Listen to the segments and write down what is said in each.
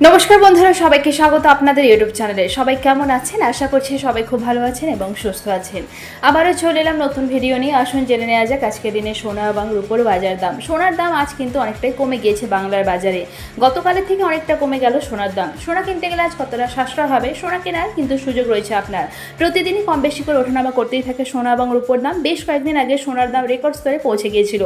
নমস্কার বন্ধুরা, সবাইকে স্বাগত আপনাদের ইউটিউব চ্যানেলে। সবাই কেমন আছেন? আশা করছি সবাই খুব ভালো আছেন এবং সুস্থ আছেন। আবারও চলে এলাম নতুন ভিডিও নিয়ে। আসুন জেনে নেওয়া যাক আজকের দিনে সোনা এবং রূপোর বাজার দাম। সোনার দাম আজ কিন্তু অনেকটাই কমে গিয়েছে বাংলার বাজারে। গতকালের থেকে অনেকটা কমে গেল সোনার দাম। সোনা কিনতে গেলে আজ কতটা সাশ্রয় হবে, সোনা কেনার কিন্তু সুযোগ রয়েছে আপনার। প্রতিদিনই কম বেশি করে ওঠানামা করতেই থাকে সোনা এবং রূপোর দাম। বেশ কয়েকদিন আগে সোনার দাম রেকর্ড স্তরে পৌঁছে গিয়েছিল।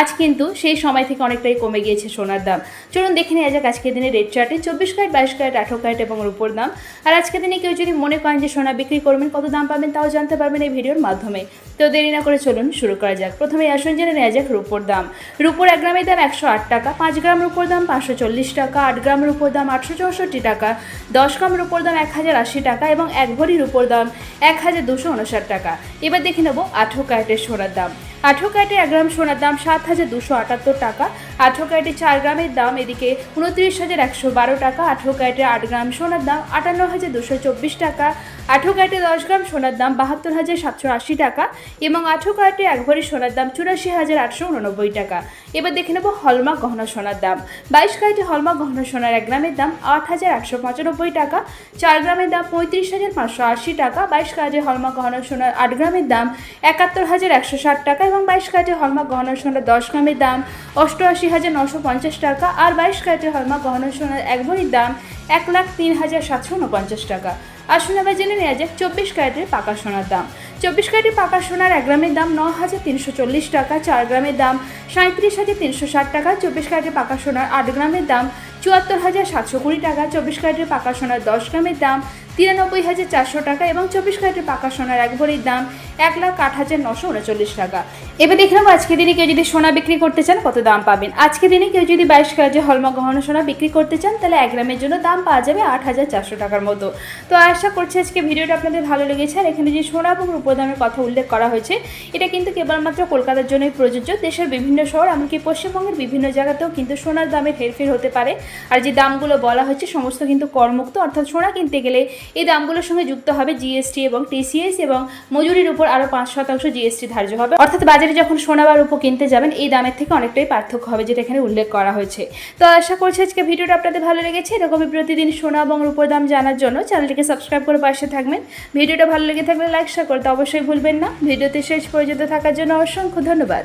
আজ কিন্তু সেই সময় থেকে অনেকটাই কমে গিয়েছে সোনার দাম। চলুন দেখে নেওয়া যাক আজকের দিনে রেট চার্টে 24 ক্যারেট, 22 ক্যারেট, 18 ক্যারেট এবং রূপোর দাম। আর আজকের দিনে কেউ যদি মনে করেন যে সোনা বিক্রি করবেন, কত দাম পাবেন তাও জানতে পারবেন এই ভিডিওর মাধ্যমে। তো দেরি না করে চলুন শুরু করা যাক। প্রথমে আসুন জেনে নেওয়া যাক রূপোর দাম। রূপোর 1 গ্রামের দাম 108 টাকা, 5 গ্রাম রূপোর দাম 540 টাকা, 8 গ্রাম রূপোর দাম 864 টাকা, 10 গ্রাম রূপোর দাম 1080 টাকা এবং 1 ভরি রূপোর দাম 1259 টাকা। এবার দেখে নেব 18 ক্যারেটের সোনার দাম। 18 ক্যারেটের 1 গ্রাম সোনার দাম 7278 টাকা। 18 ক্যারেটের 4 গ্রামের দাম এদিকে 29,112 টাকা। 18 ক্যারেটের 8 গ্রাম সোনার দাম 58,224 টাকা। 18 ক্যারেটের 10 গ্রাম সোনার দাম 72,780 টাকা এবং 18 ক্যারেটের 1 ভরি সোনার দাম 84,889 টাকা। এবার দেখে নেব হলমার্ক গহনা সোনার দাম। 22 ক্যারেটের হলমার্ক গহনা সোনার 1 গ্রামের দাম 8,195 টাকা। 4 গ্রামের দাম 35,580 টাকা। 22 ক্যারেটের হলমার্ক গহনা সোনার 8 গ্রামের দাম 71,160 টাকা এবং 22 ক্যারেটের হলমার্ক গহনা সোনার 10 গ্রামের দাম 88,950 টাকা। আর 22 ক্যারেটের হলমার্ক গহনা সোনার 1 ভরির দাম 1,03,749 টাকা। আসুন এবার জেনে নেওয়া যাক 24 ক্যারেটের পাকা সোনার দাম। 24 ক্যারেটের পাকা সোনার 1 গ্রামের দাম 9,340 টাকা। 4 গ্রামের দাম 37,360 টাকা। 24 ক্যারেটের পাকা সোনার 8 গ্রামের দাম 74,720 টাকা। 24 ক্যারেটের পাকা সোনার 10 গ্রামের দাম 93,400 টাকা এবং 24 ক্যারেটের পাকা সোনার 1 ভরির দাম 1,08,939 টাকা। এবার দেখে নেবো আজকের দিনে কেউ যদি সোনা বিক্রি করতে চান কত দাম পাবেন। আজকের দিনে কেউ যদি 22 ক্যারেটের হলমার্ক গহনা সোনা বিক্রি করতে চান তাহলে 1 গ্রামের জন্য দাম পাওয়া যাবে 8,400 টাকার মতো। তো আশা করছি আজকে ভিডিওটা আপনাদের ভালো লেগেছে। আর এখানে যে সোনা এবং রূপোর দামের কথা উল্লেখ করা হয়েছে এটা কিন্তু কেবলমাত্র কলকাতার জন্যই প্রযোজ্য। দেশের বিভিন্ন শহর এমনকি পশ্চিমবঙ্গের বিভিন্ন জায়গাতেও কিন্তু সোনার দামের হেরফের হতে পারে। আর যে দামগুলো বলা হচ্ছে সমস্ত কিন্তু করমুক্ত, অর্থাৎ সোনা কিনতে গেলে এই দামগুলোর সঙ্গে যুক্ত হবে জিএসটি এবং টিসিএস এবং মজুরির উপর আরও 5% জিএসটি ধার্য হবে। অর্থাৎ বাজারে যখন সোনা বা রূপো কিনতে যাবেন এই দামের থেকে অনেকটাই পার্থক্য হবে, যেটা এখানে উল্লেখ করা হয়েছে। তো আশা করছি আজকে ভিডিওটা আপনাদের ভালো লেগেছে। এরকমই প্রতিদিন সোনা এবং রূপোর দাম জানার জন্য চ্যানেলটিকে সাবস্ক্রাইব করে পাশে থাকবেন। ভিডিওটা ভালো লেগে থাকলে লাইক শেয়ার করতে অবশ্যই ভুলবেন না। ভিডিওতে শেষ পর্যন্ত থাকার জন্য অসংখ্য ধন্যবাদ।